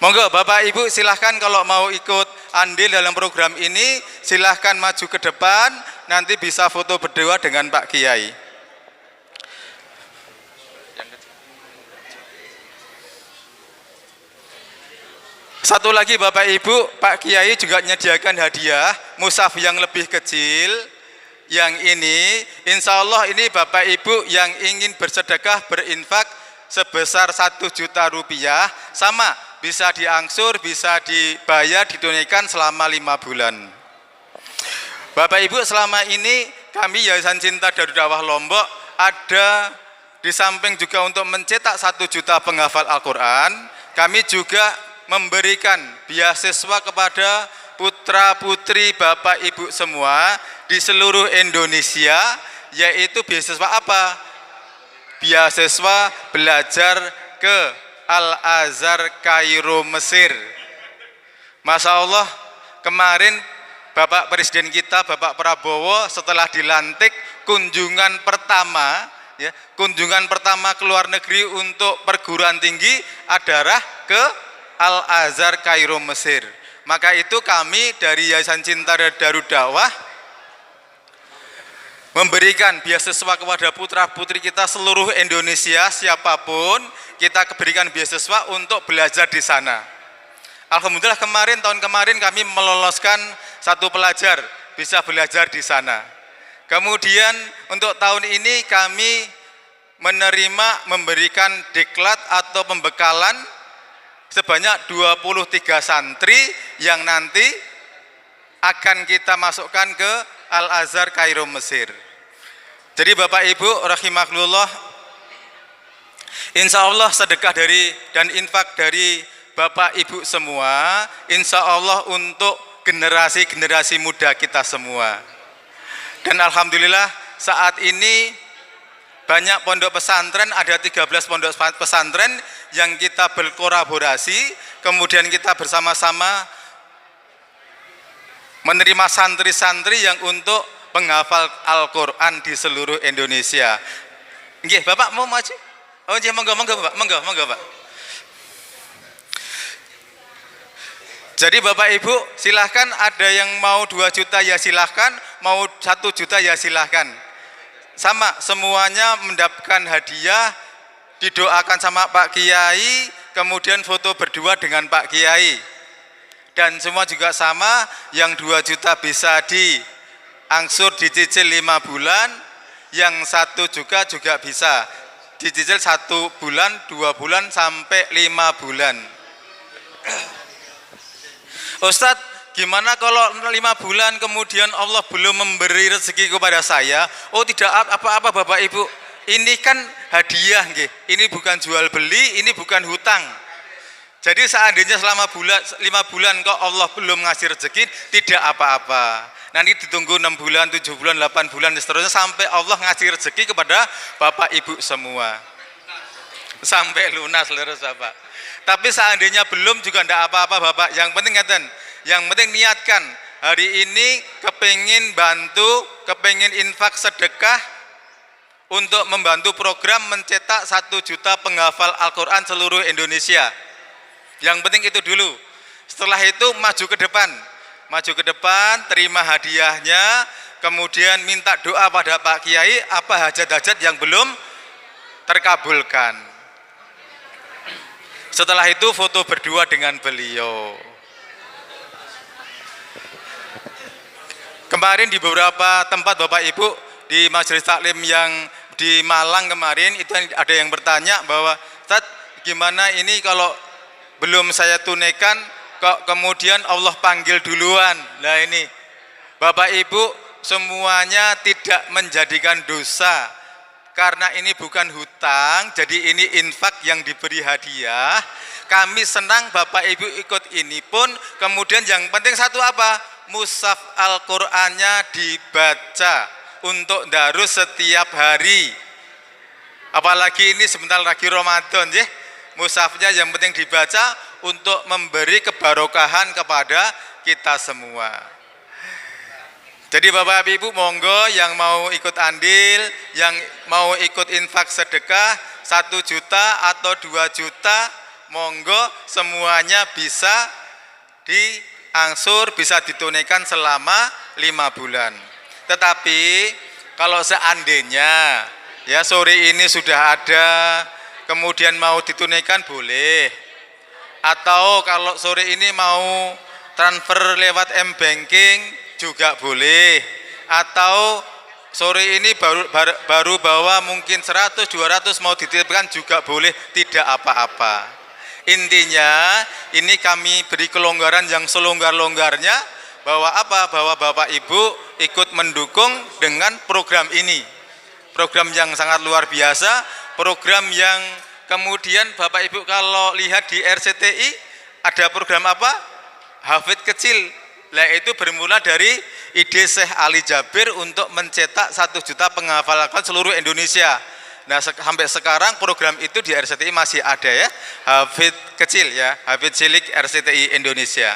Monggo Bapak Ibu silahkan kalau mau ikut andil dalam program ini, silahkan maju ke depan, nanti bisa foto berdua dengan Pak Kiai. Satu lagi Bapak Ibu, Pak Kiai juga menyediakan hadiah mushaf yang lebih kecil. Yang ini insya Allah ini Bapak Ibu yang ingin bersedekah berinfak sebesar 1 juta rupiah, sama bisa diangsur, bisa dibayar, ditunaikan selama 5 bulan. Bapak Ibu, selama ini kami Yayasan Cinta Darul Dakwah Lombok ada di samping juga untuk mencetak 1 juta penghafal Al-Quran, kami juga memberikan beasiswa kepada putra-putri Bapak Ibu semua di seluruh Indonesia, yaitu beasiswa apa? Beasiswa belajar ke Al-Azhar Kairo Mesir. Masya Allah, kemarin Bapak Presiden kita, Bapak Prabowo setelah dilantik kunjungan pertama, ya, kunjungan pertama ke luar negeri untuk perguruan tinggi adalah ke Al-Azhar Kairo Mesir. Maka itu kami dari Yayasan Cinta Darud Dakwah memberikan beasiswa kepada putra-putri kita seluruh Indonesia, siapapun kita berikan beasiswa untuk belajar di sana. Alhamdulillah tahun kemarin kami meloloskan 1 pelajar bisa belajar di sana. Kemudian untuk tahun ini kami memberikan diklat atau pembekalan sebanyak 23 santri yang nanti akan kita masukkan ke Al-Azhar Kairo Mesir. Jadi Bapak Ibu rahimakumullah, insya Allah sedekah dan infak dari Bapak Ibu semua, insya Allah untuk generasi-generasi muda kita semua. Dan Alhamdulillah saat ini banyak pondok pesantren, ada 13 pondok pesantren yang kita berkolaborasi, kemudian kita bersama-sama menerima santri-santri yang untuk penghafal Al-Quran di seluruh Indonesia. Nggih, Bapak mau maju? Oh, nggih, monggo Bapak, monggo Pak. Jadi Bapak Ibu silahkan, ada yang mau 2 juta ya silahkan, mau 1 juta ya silahkan. Sama, semuanya mendapatkan hadiah, didoakan sama Pak Kiai, kemudian foto berdua dengan Pak Kiai. Dan semua juga sama, yang 2 juta bisa diangsur dicicil 5 bulan, yang 1 juga bisa dicicil 1 bulan, 2 bulan, sampai 5 bulan. Ustadz, gimana kalau 5 bulan kemudian Allah belum memberi rezeki kepada saya? Oh, tidak apa-apa Bapak Ibu, ini kan hadiah, ini bukan jual beli, ini bukan hutang. Jadi seandainya selama 5 bulan kok Allah belum ngasih rezeki, tidak apa-apa. Nanti ditunggu 6 bulan, 7 bulan, 8 bulan, dan seterusnya sampai Allah ngasih rezeki kepada Bapak Ibu semua. Sampai lunas lurus Bapak. Tapi seandainya belum juga tidak apa-apa Bapak. Yang penting ngeten, yang penting niatkan hari ini kepingin bantu, kepingin infak sedekah untuk membantu program mencetak 1 juta penghafal Al-Quran seluruh Indonesia. Yang penting itu dulu. Setelah itu maju ke depan, terima hadiahnya, kemudian minta doa pada Pak Kiai apa hajat-hajat yang belum terkabulkan. Setelah itu foto berdua dengan beliau. Kemarin di beberapa tempat Bapak Ibu, di majelis taklim yang di Malang kemarin, itu ada yang bertanya bahwa, Ustaz, gimana ini kalau belum saya tunaikan kok kemudian Allah panggil duluan? Nah ini Bapak Ibu semuanya tidak menjadikan dosa, karena ini bukan hutang, jadi ini infak yang diberi hadiah. Kami senang Bapak Ibu ikut ini pun. Kemudian yang penting satu apa? Mushaf Al-Qur'annya dibaca untuk darus setiap hari. Apalagi ini sebentar lagi Ramadan, ya. Mushafnya yang penting dibaca untuk memberi kebarokahan kepada kita semua. Jadi Bapak Ibu monggo yang mau ikut andil, yang mau ikut infak sedekah 1 juta atau 2 juta, monggo semuanya bisa diangsur, bisa ditunaikan selama 5 bulan. Tetapi kalau seandainya ya sore ini sudah ada, kemudian mau ditunaikan boleh. Atau kalau sore ini mau transfer lewat M-Banking juga boleh, atau sore ini baru bawa mungkin 100-200 mau dititipkan juga boleh, tidak apa-apa. Intinya ini kami beri kelonggaran yang selonggar-longgarnya, bahwa apa? Bahwa Bapak Ibu ikut mendukung dengan program ini, program yang sangat luar biasa, program yang kemudian Bapak Ibu kalau lihat di RCTI ada program apa? Hafid kecil. Nah, itu bermula dari ide Syekh Ali Jabir untuk mencetak 1 juta penghafal Al-Quran seluruh Indonesia. Nah, sampai sekarang program itu di RCTI masih ada, ya. Hafid kecil, ya, Hafid cilik RCTI Indonesia.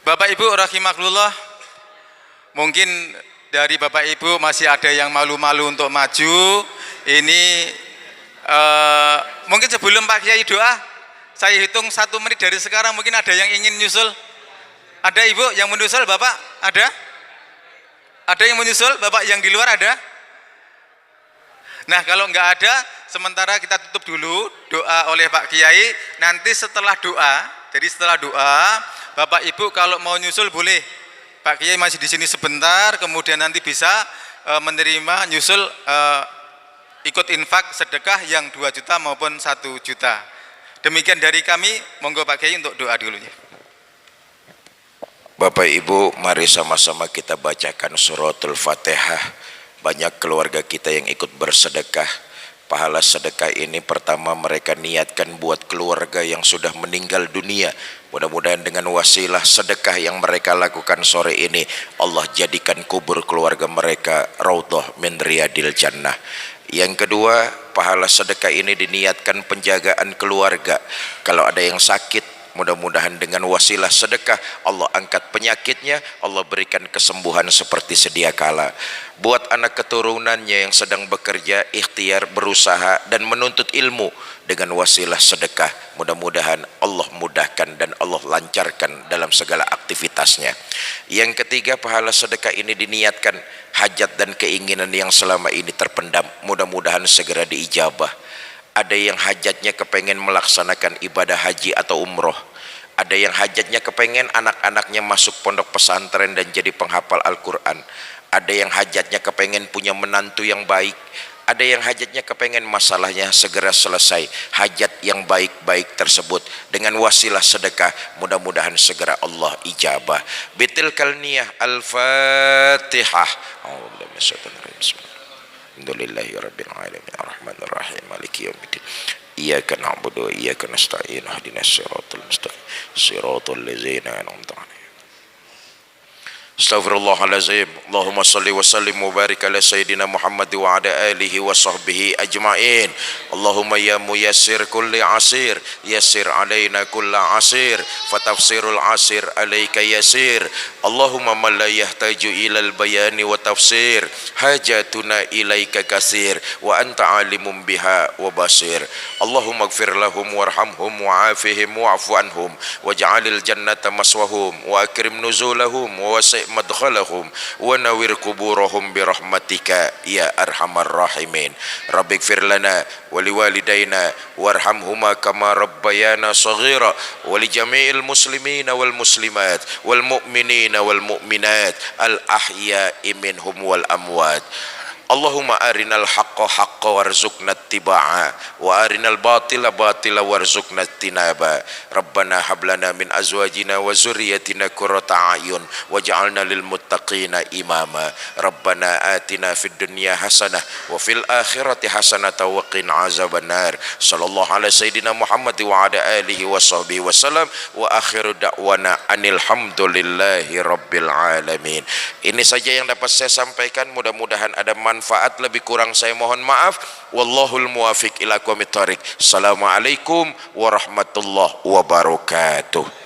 Bapak Ibu rahimakumullah, mungkin dari Bapak Ibu masih ada yang malu-malu untuk maju. Ini mungkin sebelum Pak Kiai doa, saya hitung 1 menit dari sekarang, mungkin ada yang ingin nyusul. Ada Ibu yang menyusul? Bapak ada? Ada yang menyusul? Bapak yang di luar ada? Nah, kalau nggak ada, sementara kita tutup dulu doa oleh Pak Kiai. Nanti setelah doa, jadi setelah doa, Bapak Ibu kalau mau nyusul boleh. Pak Kiai masih di sini sebentar, kemudian nanti bisa menerima nyusul ikut infak sedekah yang 2 juta maupun 1 juta. Demikian dari kami, monggo Pak Kiai untuk doa dulu ya. Bapak Ibu, mari sama-sama kita bacakan suratul Fatihah. Banyak keluarga kita yang ikut bersedekah. Pahala sedekah ini pertama mereka niatkan buat keluarga yang sudah meninggal dunia. Mudah-mudahan dengan wasilah sedekah yang mereka lakukan sore ini, Allah jadikan kubur keluarga mereka raudhah min riyadil jannah. Yang kedua, pahala sedekah ini diniatkan penjagaan keluarga. Kalau ada yang sakit, mudah-mudahan dengan wasilah sedekah Allah angkat penyakitnya, Allah berikan kesembuhan seperti sedia kala. Buat anak keturunannya yang sedang bekerja, ikhtiar, berusaha dan menuntut ilmu, dengan wasilah sedekah mudah-mudahan Allah mudahkan dan Allah lancarkan dalam segala aktivitasnya. Yang ketiga, pahala sedekah ini diniatkan hajat dan keinginan yang selama ini terpendam, mudah-mudahan segera diijabah. Ada yang hajatnya kepengen melaksanakan ibadah haji atau umroh. Ada yang hajatnya kepengen anak-anaknya masuk pondok pesantren dan jadi penghafal Al-Quran. Ada yang hajatnya kepengen punya menantu yang baik. Ada yang hajatnya kepengen masalahnya segera selesai. Hajat yang baik-baik tersebut dengan wasilah sedekah mudah-mudahan segera Allah ijabah. Bitilkal niyah. Al-Fatihah. Alhamdulillahi rabbil alamin arrahmanir rahim maliki yaumiddin iyyaka na'budu wa iyyaka nasta'in ihdinas siratal mustaqim siratal ladzina an'amta 'alaihim. Astaghfirullahalazim. Allahumma salli wa sallim wa barik ala sayyidina Muhammad wa ala alihi wa sahbihi ajma'in. Allahumma ya muyassir kulli asir, yassir alaina kulla asir, fatafsirul asir alaika yasir. Allahumma man la yahtaju ilal bayani wa tafsir, hajatuna ilaika kasir, wa anta alimun biha wa basir. Allahumma gfir lahum warhamhum wa'afihim wa'afu anhum, waj'alil jannata maswahum, wa akrim nuzulahum, wa wasi' madkhalahum, wa nawir kuburahum birahmatika ya arhamar rahimin. Rabbi gfir lana wa liwalidayna warhamhuma kama rabbayana saghira, wa li jami'il muslimina wal muslimat wal mu'minina wal mu'minat al ahya'i minhum wal amwat. Allahumma arinal haqqa haqqa warzuqna ittiba'a wa arinal batila batila warzuqna ijtinaba. Rabbana hablana min azwajina wa zurriyyatina qurrata a'yun waj'alna lil muttaqina imama. Rabbana atina fid dunya hasanah wa fil akhirati hasanah wa qina azabannar. Sallallahu ala sayyidina Muhammad wa ala alihi wa sahbihi wasallam wa akhiru da'wana anil hamdulillahi rabbil alamin. Ini saja yang dapat saya sampaikan, mudah-mudahan ada manfaat, lebih kurang saya mohon maaf. Wallahul muwafiq ila aqwamit thoriq. Assalamualaikum warahmatullahi wabarakatuh.